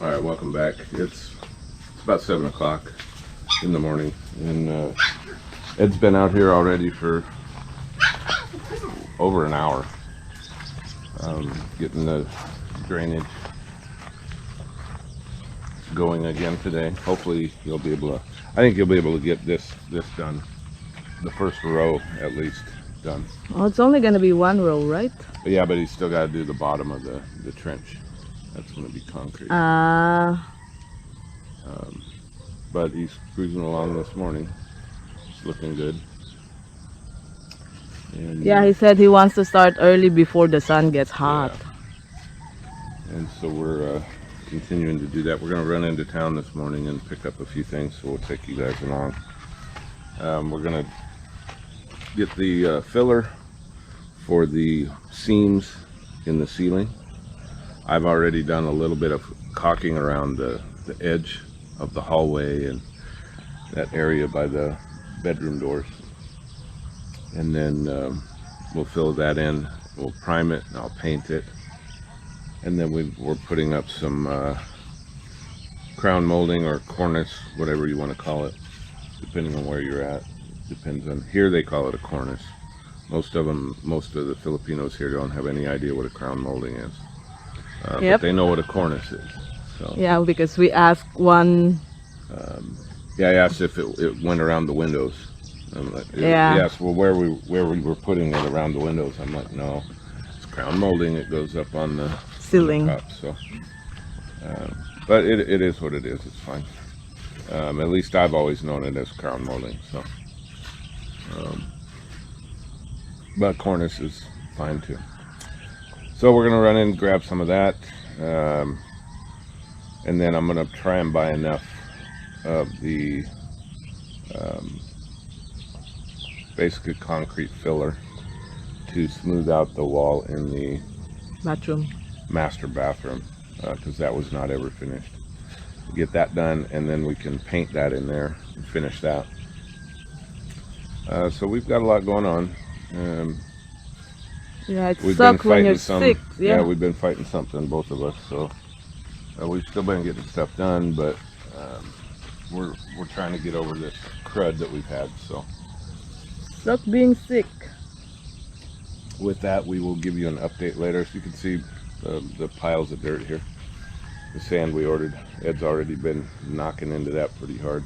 All right, welcome back. It's about 7 o'clock in the morning, and Ed's been out here already for over an hour, getting the drainage going again today. Hopefully you'll be able to, I think you'll be able to get this done, the first row at least done. Oh, it's only going to be one row, right? But yeah, but he's still got to do the bottom of the trench. That's going to be concrete. But he's cruising along this morning. It's looking good. And, yeah, he said he wants to start early before the sun gets hot. Yeah. And so we're continuing to do that. We're going to run into town this morning and pick up a few things, so we'll take you guys along. We're going to get the filler for the seams in the ceiling. I've already done a little bit of caulking around the edge of the hallway and that area by the bedroom doors, and then we'll fill that in. We'll prime it and I'll paint it, and then we're putting up some crown molding or cornice, whatever you want to call it, depending on where you're at. Depends on, here they call it a cornice. Most of the Filipinos here don't have any idea what a crown molding is, but they know what a cornice is. So, yeah, because we asked one. Yeah, I asked if it went around the windows. Yeah. He asked, well, where we were putting it around the windows. I'm like, no, it's crown molding. It goes up on the Ceiling. top. So, but it is what it is. It's fine. At least I've always known it as crown molding. So, but cornice is fine too. So we're gonna run in and grab some of that. And then I'm going to try and buy enough of the basically concrete filler to smooth out the wall in the master bathroom, because that was not ever finished. Get that done, and then we can paint that in there and finish that. So we've got a lot going on. Yeah, it sucks when you're sick. Yeah, we've been fighting something, both of us. So. We've still been getting stuff done, but we're trying to get over this crud that we've had. So, Suck being sick. with that, we will give you an update later. So you can see the piles of dirt here, the sand we ordered. Ed's already been knocking into that pretty hard.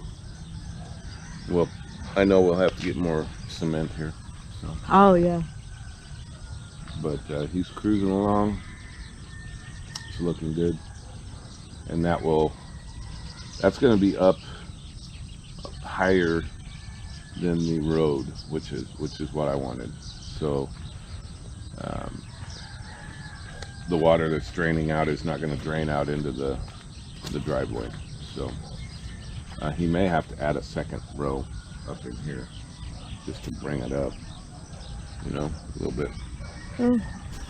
Well, I know we'll have to get more cement here. So. Oh yeah. But he's cruising along. It's looking good. And that's going to be up higher than the road, which is what I wanted. So the water that's draining out is not going to drain out into the driveway. So he may have to add a second row up in here just to bring it up, a little bit.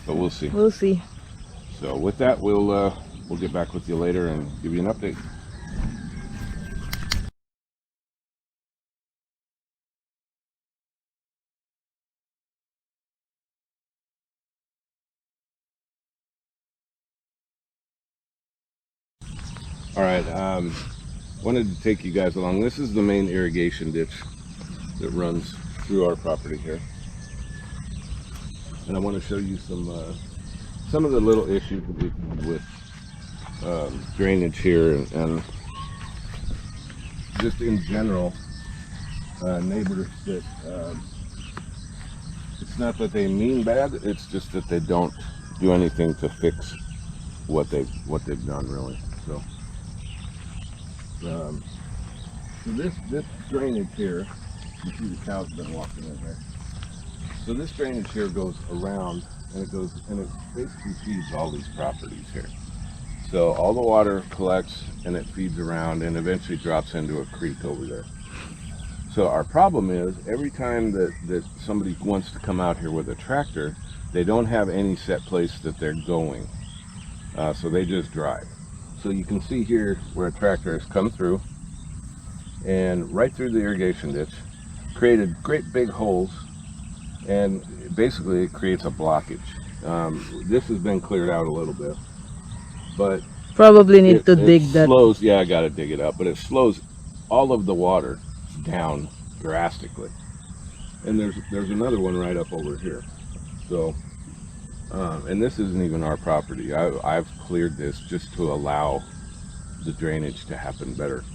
But we'll see. We'll see. So with that, we'll get back with you later and give you an update. All right, wanted to take you guys along. This is the main irrigation ditch that runs through our property here. And I want to show you some of the little issues that we've had with drainage here, and just in general, neighbors that it's not that they mean bad, it's just that they don't do anything to fix what they've done, really. So this drainage here, you see the cow's been walking in there. So this drainage here goes around, and it basically feeds all these properties here. So all the water collects and it feeds around and eventually drops into a creek over there. So our problem is every time that somebody wants to come out here with a tractor, they don't have any set place that they're going. So they just drive. So you can see here where a tractor has come through and right through the irrigation ditch, created great big holes, and basically it creates a blockage. This has been cleared out a little bit, but Probably need to it dig that. slows. Yeah, I got to dig it up, but it slows all of the water down drastically. And there's another one right up over here. So, and this isn't even our property. I've cleared this just to allow the drainage to happen better.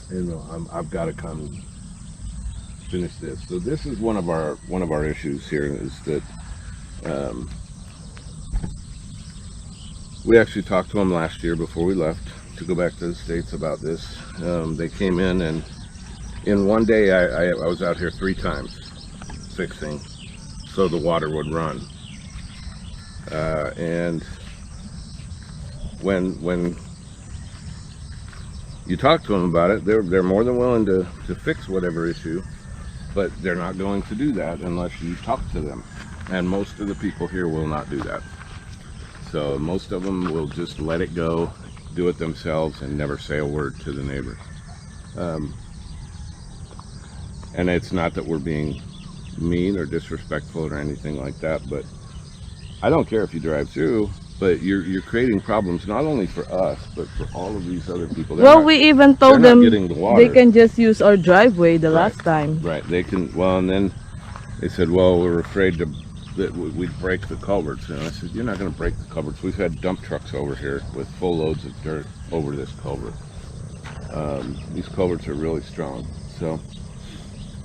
And I've got to come finish this. So this is one of our issues here is that we actually talked to them last year before we left to go back to the States about this. They came in, and in one day I was out here 3 times fixing so the water would run. And when you talk to them about it, they're more than willing to fix whatever issue, but they're not going to do that unless you talk to them. And most of the people here will not do that. So most of them will just let it go, do it themselves, and never say a word to the neighbor. And it's not that we're being mean or disrespectful or anything like that, but I don't care if you drive through, but you're creating problems not only for us, but for all of these other people. Well, we even told them getting the water. they can just use our driveway the last time. Right, they can. Well, and then they said, well, we're afraid that we'd break the culverts. And I said, you're not going to break the culverts. We've had dump trucks over here with full loads of dirt over this culvert. These culverts are really strong. So,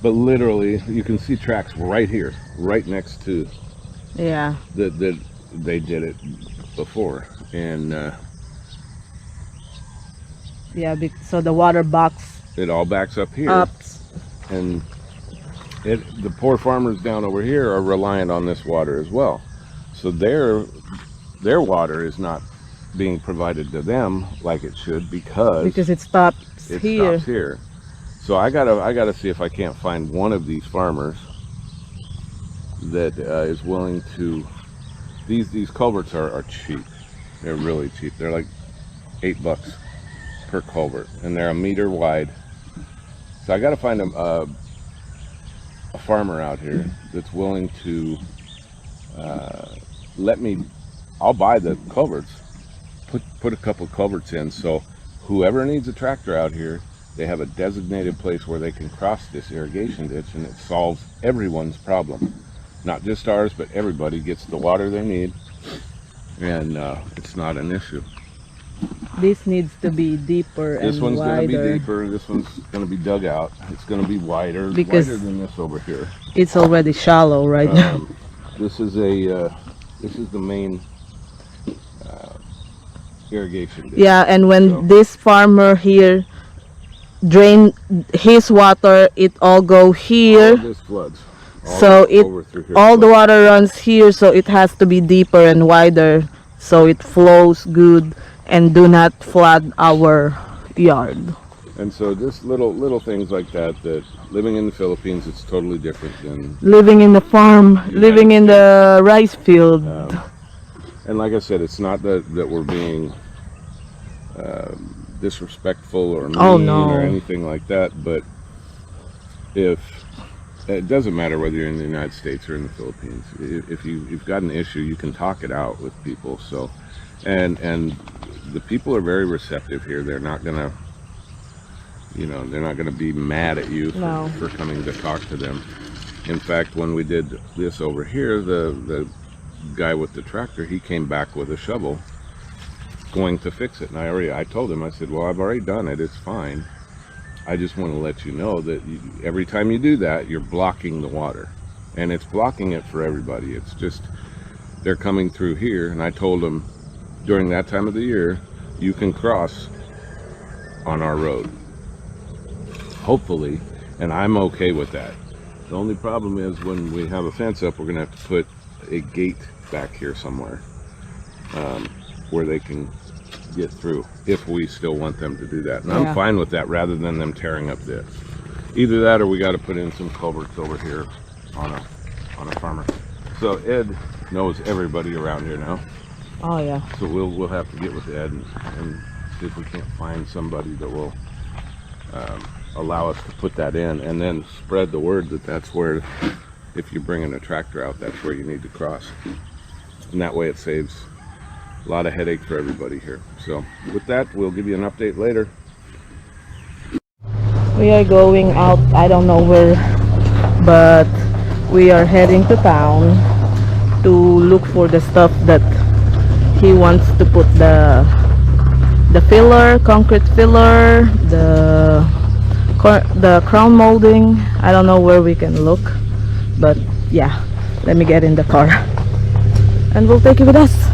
but literally, you can see tracks right here, right next to. Yeah. That they did it before, and yeah, so the water box. It all backs up here. And the poor farmers down over here are reliant on this water as well. So their water is not being provided to them like it should because it stops here. Stops here. So I gotta see if I can't find one of these farmers that is willing to. These culverts are cheap. They're really cheap. They're like $8 per culvert, and they're 1 meter wide. So I got to find a farmer out here that's willing to let me. I'll buy the culverts, put a couple culverts in, so whoever needs a tractor out here, they have a designated place where they can cross this irrigation ditch, and it solves everyone's problem. Not just ours, but everybody gets the water they need, and it's not an issue. This needs to be deeper and wider. This one's going to be deeper. This one's going to be dug out. It's going to be wider than this over here. It's already shallow right now. This is the main irrigation ditch. Yeah, and when this farmer here drain his water, it all go here. All this floods. So all the water runs here, so it has to be deeper and wider, so it flows good and do not flood our yard. And so just little things like that living in the Philippines, it's totally different than living in the farm, living in the rice field. And like I said, it's not that we're being disrespectful or mean or anything like that, but it doesn't matter whether you're in the United States or in the Philippines. If you've got an issue, you can talk it out with people. So, and the people are very receptive here. They're not gonna, they're not gonna be mad at you for coming to talk to them. In fact, when we did this over here, the guy with the tractor, he came back with a shovel, going to fix it. And I told him, I said, well, I've already done it. It's fine. I just want to let you know that every time you do that, you're blocking the water, and it's blocking it for everybody. It's just they're coming through here, and I told them during that time of the year, you can cross on our road, hopefully, and I'm okay with that. The only problem is when we have a fence up, we're gonna have to put a gate back here somewhere where they can get through, if we still want them to do that. And I'm fine with that, rather than them tearing up this. Either that, or we got to put in some culverts over here on a farmer. So Ed knows everybody around here now. Oh yeah. So we'll have to get with Ed and see if we can't find somebody that will allow us to put that in, and then spread the word that that's where, if you're bringing a tractor out, that's where you need to cross. And that way it saves a lot of headache for everybody here. So with that, we'll give you an update later. We are going out, I don't know where, but we are heading to town to look for the stuff that he wants to put the filler, concrete filler, the crown molding. I don't know where we can look, but yeah, let me get in the car and we'll take you with us.